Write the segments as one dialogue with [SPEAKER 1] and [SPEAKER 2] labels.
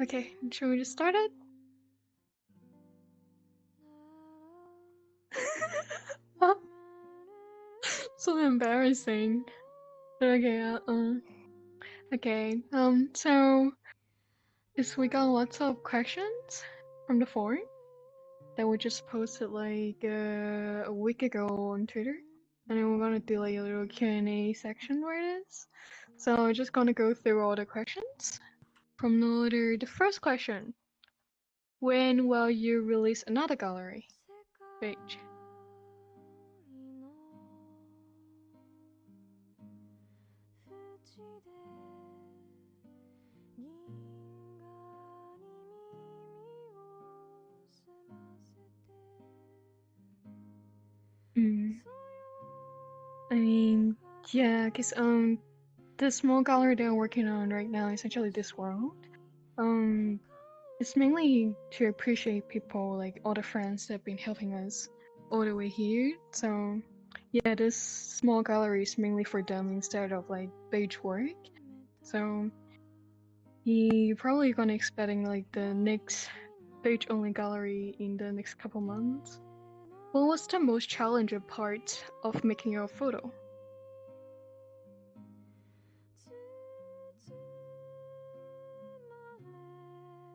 [SPEAKER 1] Okay, should we just start it? So embarrassing. Okay, okay, so this we got lots of questions from the forum that we just posted like a week ago on Twitter. And then we're gonna do like a little Q&A section where it is. So we're just gonna go through all the questions. From the order, the first question. When will you release another gallery? Beige. I mean, yeah, cause the small gallery that I'm working on right now is actually this world. It's mainly to appreciate people, like all the friends that have been helping us all the way here. So yeah, this small gallery is mainly for them instead of like beige work. So you're probably gonna expecting like the next beige only gallery in the next couple months. What was the most challenging part of making your photo?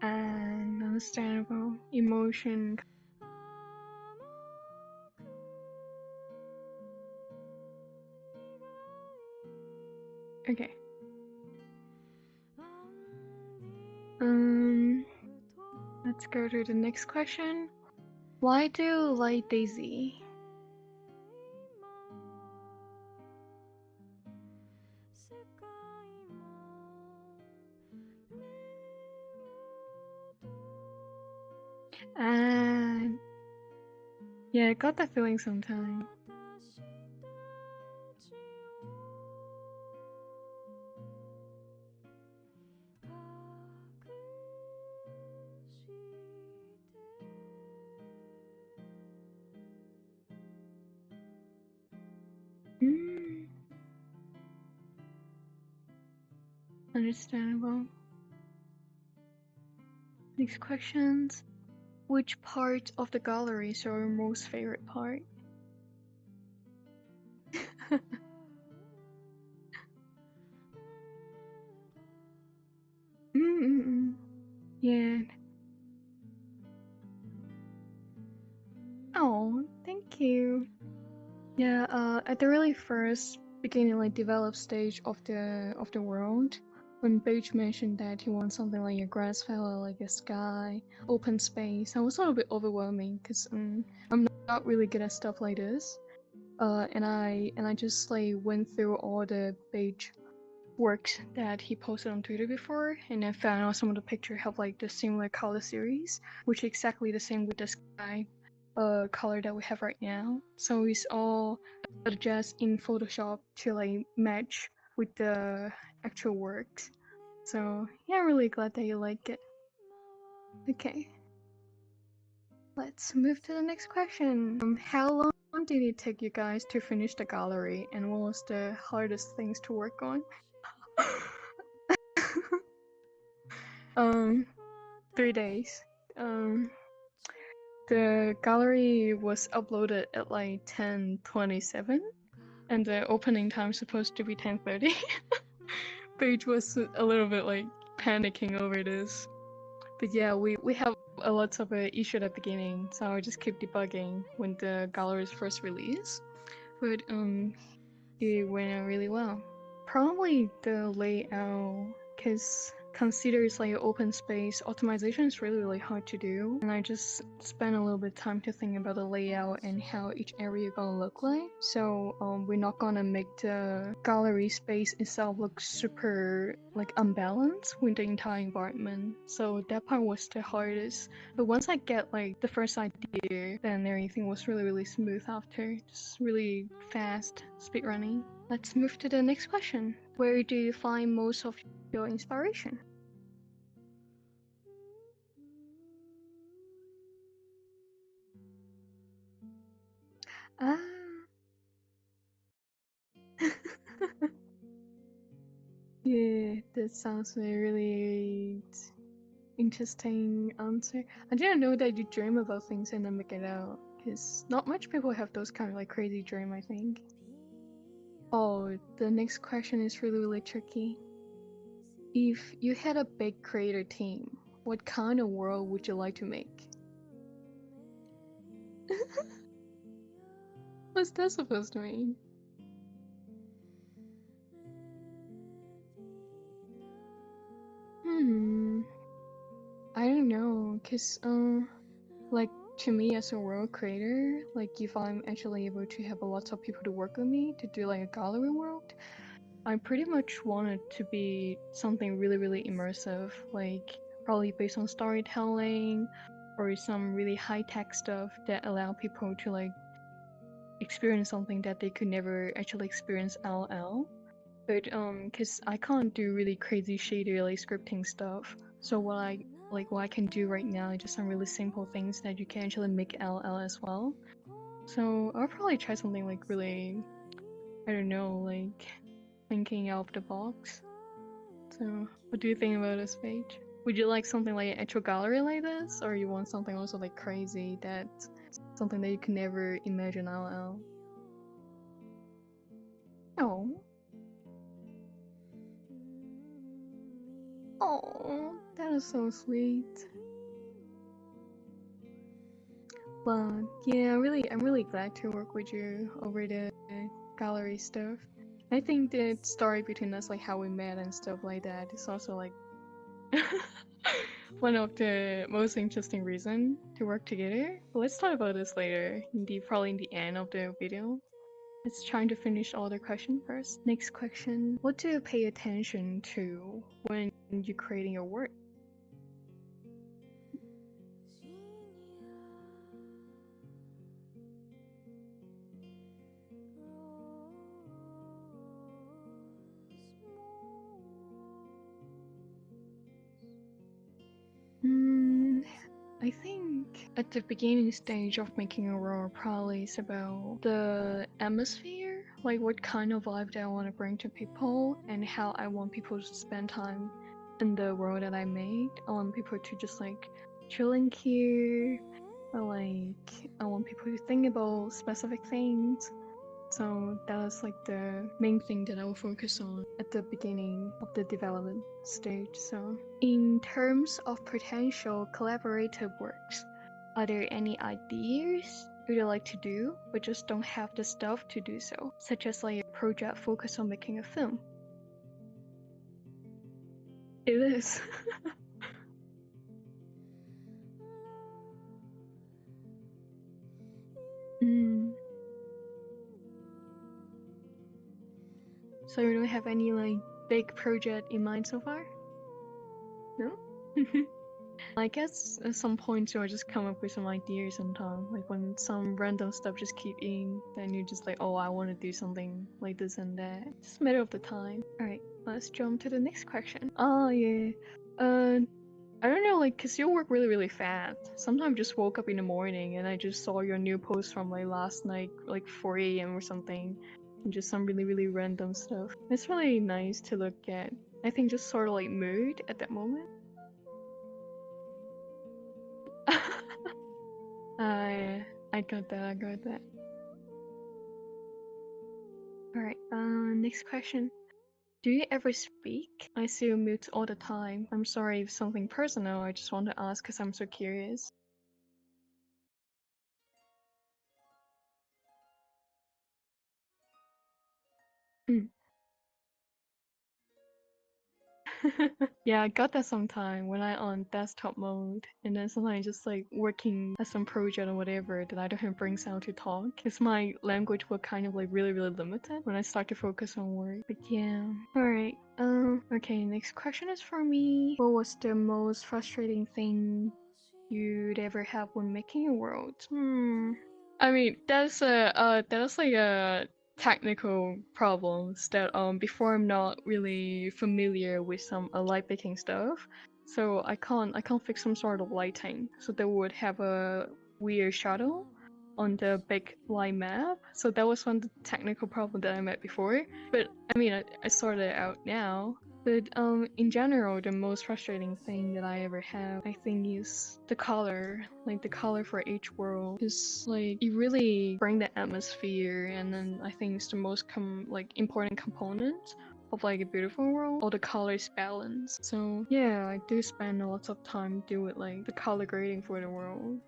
[SPEAKER 1] And understandable emotion. Okay. Let's go to the next question. Why do you like Daisy? And yeah, I got that feeling sometime. Understandable. Next questions. Which part of the gallery is your most favorite part? Yeah. Oh, thank you. Yeah, at the really first beginning, like developed stage of the world, when Beige mentioned that he wants something like a grass valley, like a sky, open space, I was a little bit overwhelming because I'm not really good at stuff like this. And I just like went through all the Beige works that he posted on Twitter before, and then found out some of the pictures have like the similar color series, which is exactly the same with the sky color that we have right now. So it's all adjust in Photoshop to like match with the actual works. So yeah, I'm really glad that you like it. Okay, let's move to the next question. How long did it take you guys to finish the gallery, and what was the hardest things to work on? 3 days. Um, the gallery was uploaded at like 10:27, and the opening time supposed to be 10:30. Paige was a little bit like panicking over this, but yeah, we have a lot of issue at the beginning, so I just keep debugging when the gallery is first released. But it went out really well. Probably the layout, because consider it's like open space, optimization is really hard to do, and I just spent a little bit of time to think about the layout and how each area gonna look like. So we're not gonna make the gallery space itself look super like unbalanced with the entire environment. So that part was the hardest. But once I get like the first idea, then everything was really smooth after. Just really fast speed running. Let's move to the next question. Where do you find most of your inspiration? Ah. Yeah, that sounds really interesting answer. I didn't know that you dream about things and then make it out. Because not much people have those kind of like crazy dream, I think. Oh, the next question is really, really tricky. If you had a big creator team, what kind of world would you like to make? What's that supposed to mean? I don't know, cause like to me as a world creator, like if I'm actually able to have a lot of people to work with me to do like a gallery world, I pretty much want it to be something really, really immersive, like probably based on storytelling or some really high-tech stuff that allow people to like experience something that they could never actually experience LL. But cause I can't do really crazy shady like scripting stuff. So what I can do right now is just some really simple things that you can actually make LL as well. So I'll probably try something like really, I don't know, like thinking out of the box. So what do you think about this page? Would you like something like an actual gallery like this, or you want something also like crazy that's something that you can never imagine LL? Oh. Oh, that is so sweet. But yeah, I'm really glad to work with you over the gallery stuff. I think the story between us, like how we met and stuff like that, is also like one of the most interesting reason to work together. But let's talk about this later, probably in the end of the video. Let's try to finish all the questions first. Next question: what do you pay attention to when you're creating your work? I think at the beginning stage of making a world probably is about the atmosphere, like what kind of vibe that I want to bring to people and how I want people to spend time in the world that I made. I want people to just like chilling here, or like I want people to think about specific things. So that's like the main thing that I will focus on at the beginning of the development stage. So in terms of potential collaborative works, are there any ideas you'd like to do but just don't have the stuff to do so, such as like a project focused on making a film? It is. So you don't have any like big project in mind so far? No? I guess at some point you'll just come up with some ideas sometimes. Like when some random stuff just keep in, then you're just like, oh, I want to do something like this and that. It's just a matter of the time. Alright, let's jump to the next question. Oh yeah. I don't know, like, cause you work really, really fast. Sometimes I just woke up in the morning and I just saw your new post from like last night, like 4 a.m. or something. And just some really, really random stuff. It's really nice to look at. I think just sort of like mood at that moment. I got that. Alright, next question. Do you ever speak? I see you mute all the time. I'm sorry if something personal, I just want to ask because I'm so curious. Yeah, I got that sometime when I on desktop mode, and then sometimes just like working at some project or whatever that I don't have brain sound to talk. Cause my language will kind of like really limited when I start to focus on work. But yeah, all right. Okay. Next question is for me. What was the most frustrating thing you'd ever have when making a world? I mean, that's like a technical problems that before I'm not really familiar with some light picking stuff, so I can't fix some sort of lighting, so they would have a weird shadow on the big light map. So that was one of the technical problem that I met before. But I mean, I sorted it out now. But in general, the most frustrating thing that I ever have, I think, is the color. Like the color for each world is like it really bring the atmosphere, and then I think it's the most important component of like a beautiful world. All the colors balance. So yeah, I do spend a lot of time do with like the color grading for the world.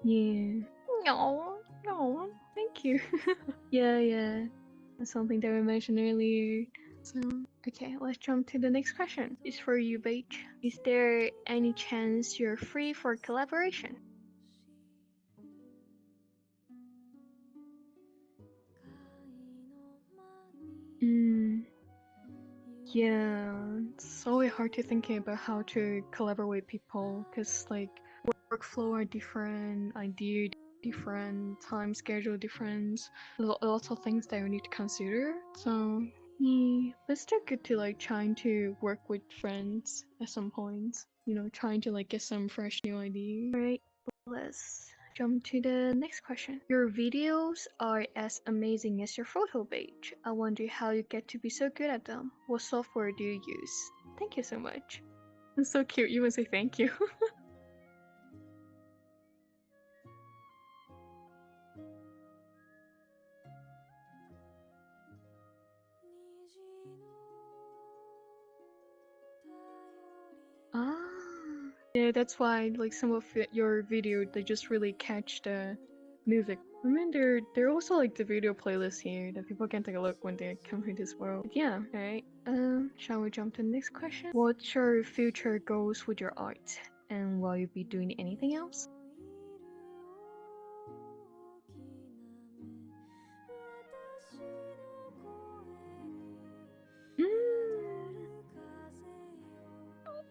[SPEAKER 1] Yeah. No, thank you. Yeah. That's something that we mentioned earlier. So, okay, let's jump to the next question. It's for you, Beige. Is there any chance you're free for collaboration? Yeah, it's always hard to think about how to collaborate with people because like workflow are different, idea different, time schedule different, lots of things that we need to consider. So yeah, but it's still good to like trying to work with friends at some point. You know, trying to like get some fresh new ideas. Alright, let's jump to the next question. Your videos are as amazing as your photo page. I wonder how you get to be so good at them. What software do you use? Thank you so much. It's so cute. You would say thank you. Ah, yeah, that's why like some of your video they just really catch the music. I mean, they're also like the video playlists here that people can take a look when they come to this world. But yeah, alright. Shall we jump to the next question? What's your future goals with your art, and will you be doing anything else?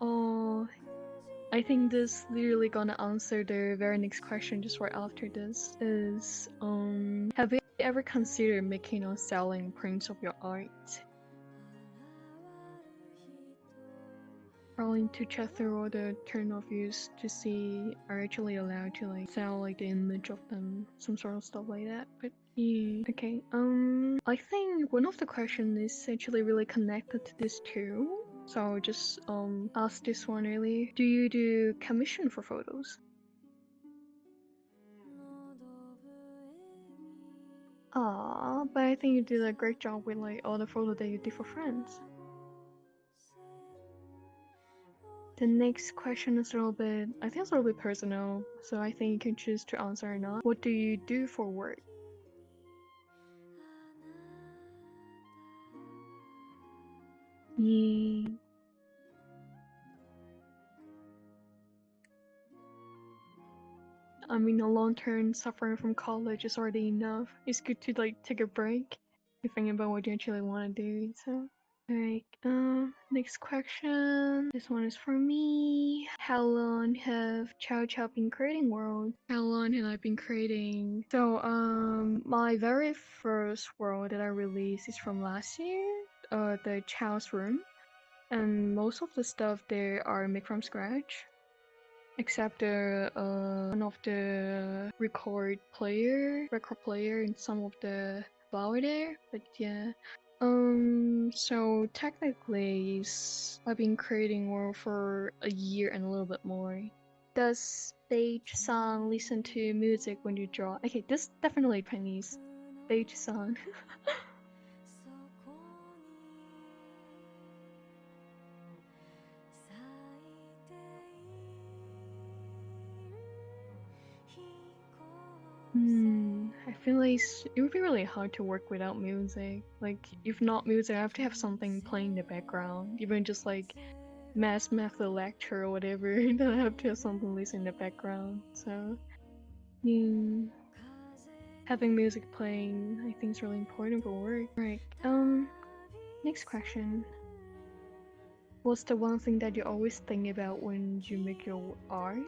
[SPEAKER 1] Oh, I think this literally gonna answer the very next question just right after this is have you ever considered making or selling prints of your art? Probably to check through all the turn off views to see are actually allowed to like sell like the image of them, some sort of stuff like that. But yeah, okay. I think one of the questions is actually really connected to this too. So I'll just ask this one really. Do you do commission for photos? Ah, but I think you did a great job with like all the photos that you did for friends. The next question is a little bit, I think it's a little bit personal, so I think you can choose to answer or not. What do you do for work? Yeah. I mean, a long term suffering from college is already enough. It's good to like take a break to think about what you actually want to do. So, alright. Next question. This one is for me. How long have Chow been creating world? How long have I been creating? So, my very first world that I released is from last year. The Chow's room, and most of the stuff there are made from scratch except the one of the record player and some of the flower there. But yeah, so technically I've been creating world for a year and a little bit more. Does Beige San listen to music when you draw? Okay, this definitely Chinese. Beige San. I feel like it would be really hard to work without music. Like, if not music, I have to have something playing in the background. Even just like math lecture or whatever, then I have to have something listening in the background. So, yeah, having music playing, I think is really important for work. Right. Next question. What's the one thing that you always think about when you make your art?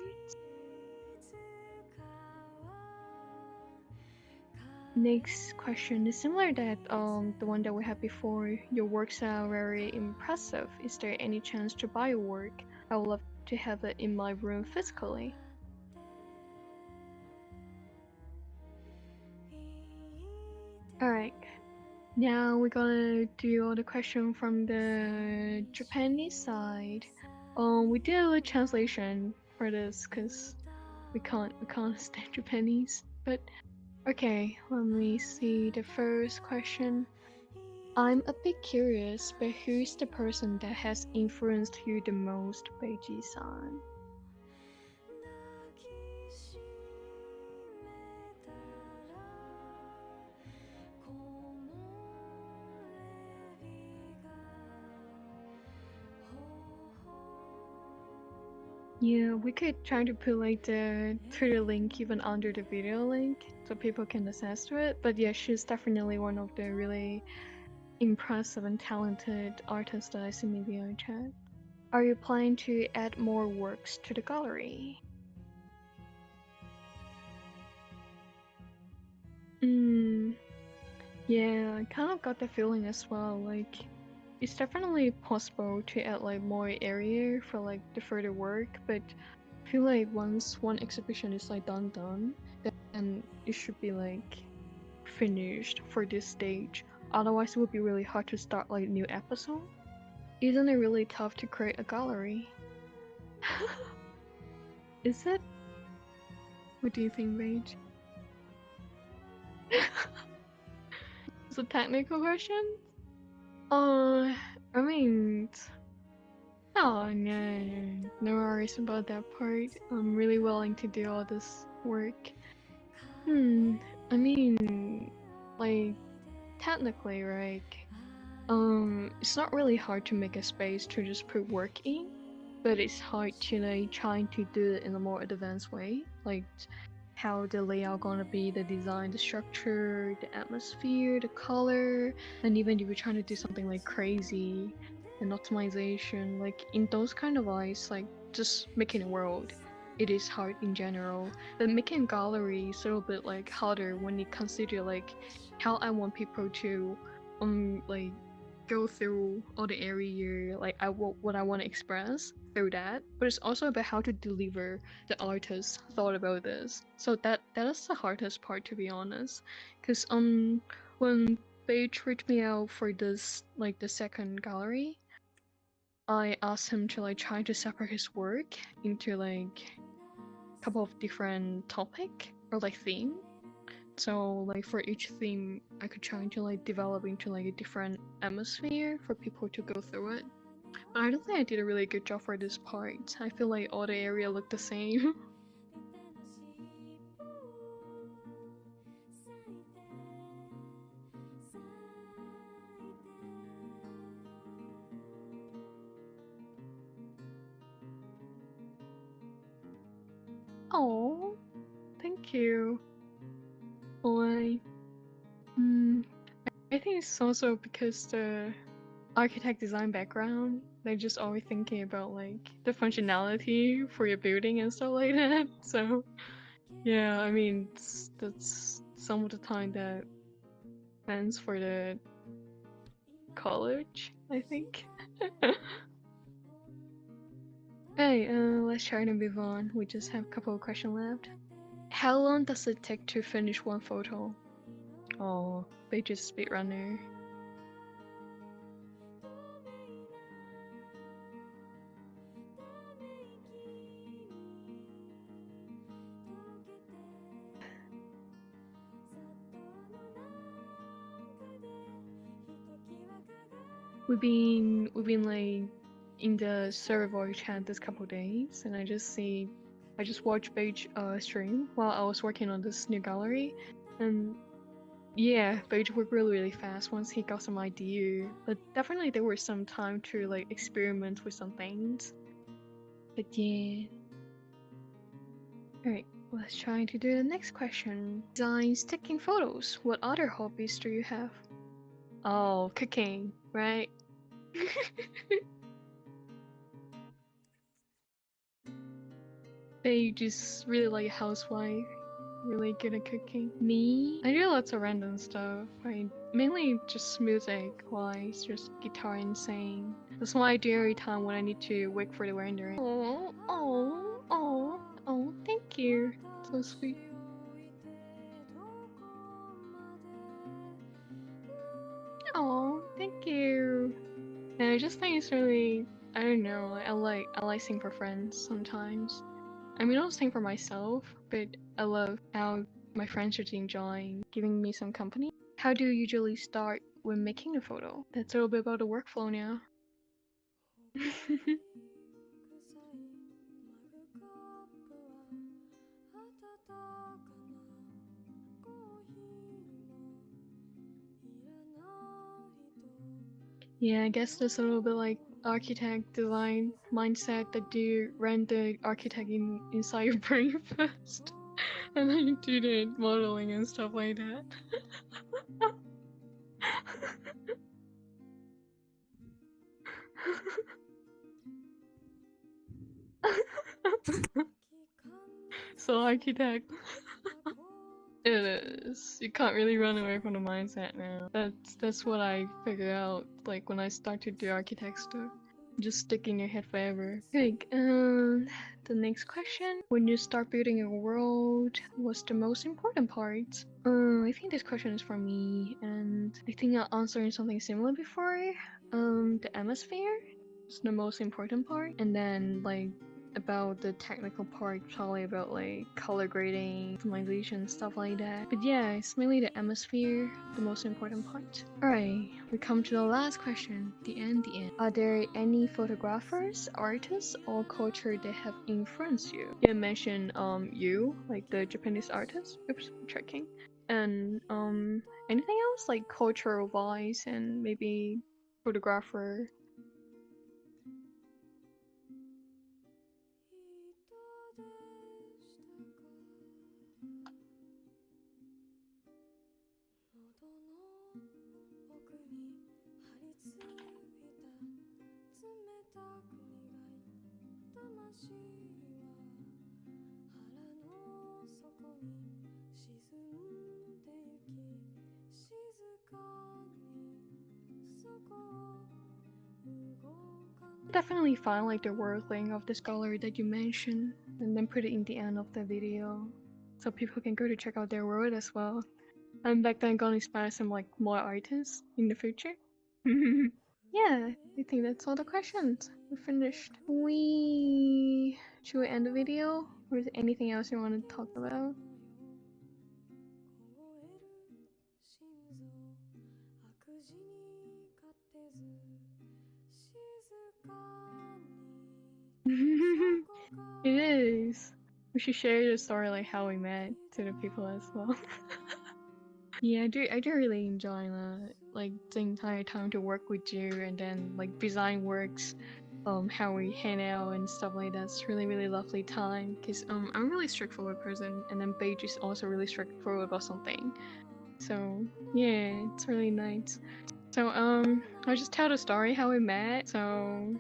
[SPEAKER 1] Next question is similar that the one that we had before. Your works are very impressive. Is there any chance to buy your work? I would love to have it in my room physically. Alright. Now we're gonna do all the question from the Japanese side. We did a little translation for this because we can't stand Japanese. But okay, let me see the first question. I'm a bit curious, but who's the person that has influenced you the most, Beige-san? Yeah, we could try to put like the Twitter link even under the video link so people can access to it. But yeah, she's definitely one of the really impressive and talented artists that I see in VRChat. Are you planning to add more works to the gallery? Yeah, I kind of got the feeling as well. Like, it's definitely possible to add like more area for like the further work, but I feel like once one exhibition is like done, then it should be like finished for this stage. Otherwise, it would be really hard to start like new episode. Isn't it really tough to create a gallery? Is it? What do you think, Beige? It's a technical question? I mean, no worries about that part. I'm really willing to do all this work. I mean, like, technically, right? It's not really hard to make a space to just put work in, but it's hard to like trying to do it in a more advanced way, like how the layout gonna be, the design, the structure, the atmosphere, the color, and even if you're trying to do something like crazy and optimization, like in those kind of eyes, like just making a world, it is hard in general. But making a gallery is a little bit like harder when you consider like how I want people to like go through all the area, like what I want to express through that, but it's also about how to deliver the artist thought about this. So that is the hardest part, to be honest, because when Beige reached me out for this like the second gallery, I asked him to like try to separate his work into like a couple of different topic or like theme. So like for each theme, I could try to like develop into like a different atmosphere for people to go through it. But I don't think I did a really good job for this part. I feel like all the area looked the same. Oh, thank you. Why? I think it's also because the architect design background, they're just always thinking about like the functionality for your building and stuff like that. So yeah, I mean that's some of the time that plans for the college, I think. Hey, let's try to move on. We just have a couple of questions left. How long does it take to finish one photo? Oh, Beige's speedrunner. We've been like in the server chat this couple days, and I just watched Beige stream while I was working on this new gallery, and yeah, Beige worked really fast once he got some idea. But definitely there was some time to like experiment with some things. But yeah. Alright, let's try to do the next question. Designs, taking photos. What other hobbies do you have? Oh, cooking, right? They just really like a housewife, really good at cooking. Me? I do lots of random stuff. I mainly just music wise, just guitar and sing. That's what I do every time when I need to wait for the rendering. Oh, thank you. So sweet. Oh, thank you. And I just think it's really, I don't know, I like sing for friends sometimes. I mean, I don't sing for myself, but I love how my friends are enjoying giving me some company. How do you usually start when making a photo? That's a little bit about the workflow now. Yeah, I guess that's a little bit like architect design mindset that you run the architect inside your brain first, and then you do the modeling and stuff like that. So architect. It is. You can't really run away from the mindset now. That's what I figure out. Like when I start to do architect stuff, just stick in your head forever. Okay. The next question: when you start building a world, what's the most important part? I think this question is for me, and I think I answered something similar before. The atmosphere is the most important part, and then like about the technical part, probably about like color grading, optimization, stuff like that. But yeah, it's mainly the atmosphere, the most important part. Alright, we come to the last question, the end. Are there any photographers, artists, or culture that have influenced you? You mentioned you, like the Japanese artist. Oops, I'm checking. And anything else like cultural wise and maybe photographer. Definitely find like the word link of this gallery that you mentioned and then put it in the end of the video so people can go to check out their work as well. And back then gonna inspire some like more artists in the future. Yeah, I think that's all the questions. We're finished. Should we end the video? Or is there anything else you want to talk about? It is. We should share the story like how we met to the people as well. Yeah, I do really enjoy that. Like the entire time to work with you and then like design works, how we hang out and stuff like that. It's really lovely time. Cause I'm a really straightforward person and then Beige is also really straightforward about something. So yeah, it's really nice. So I'll just tell the story how we met. So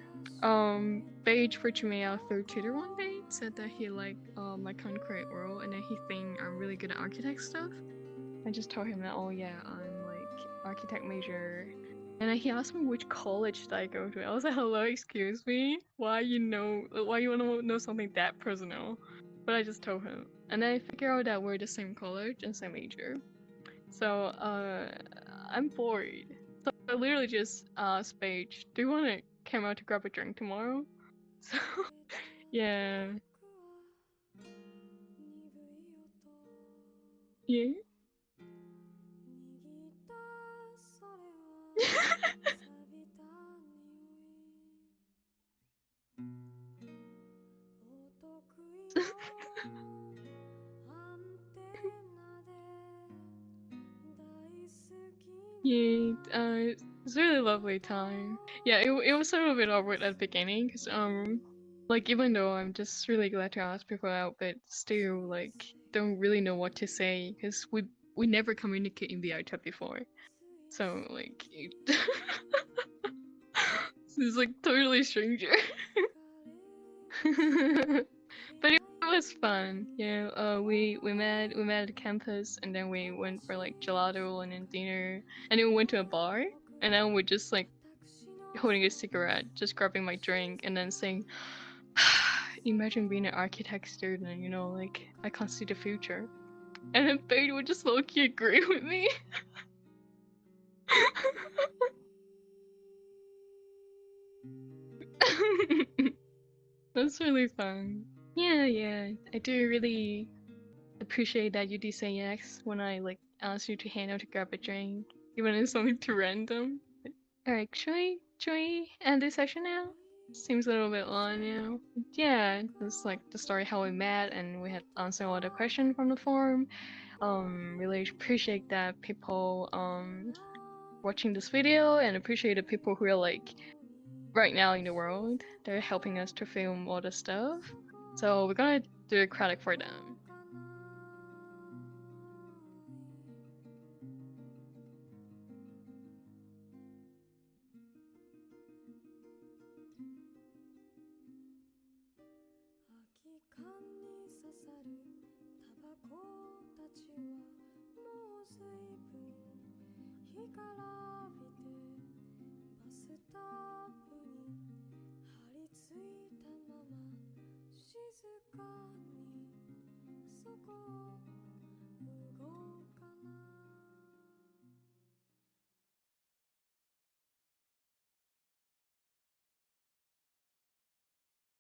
[SPEAKER 1] Beige reached me out through Twitter one day, said that he liked my concrete world and then he think I'm really good at architect stuff. I just told him that, oh yeah, I'm like architect major. And then he asked me which college did I go to. I was like, hello, excuse me? Why you want to know something that personal? But I just told him. And then I figured out that we're the same college and same major. So I'm bored. So I literally just asked Paige, do you want to come out to grab a drink tomorrow? So yeah. Yeah. Yeah, it's a really lovely time. Yeah, it was a little bit awkward at the beginning because like even though I'm just really glad to ask people out, but still like don't really know what to say because we never communicate in the VRChat before, so like it's like totally stranger. But it was fun. Yeah, we met at the campus and then we went for like gelato and then dinner and then we went to a bar and then we just like holding a cigarette, just grabbing my drink and then saying, imagine being an architect student, you know, like I can't see the future. And then Paige would just low-key agree with me. That's really fun. Yeah. I do really appreciate that you did say yes when I like asked you to hang out to grab a drink, even if it's something too random. Alright, should we end this session now? Seems a little bit long now. Yeah, it's like the story how we met and we had answered all the questions from the forum. Really appreciate that people watching this video and appreciate the people who are like right now in the world. They're helping us to film all the stuff. So we're gonna do a credit for them.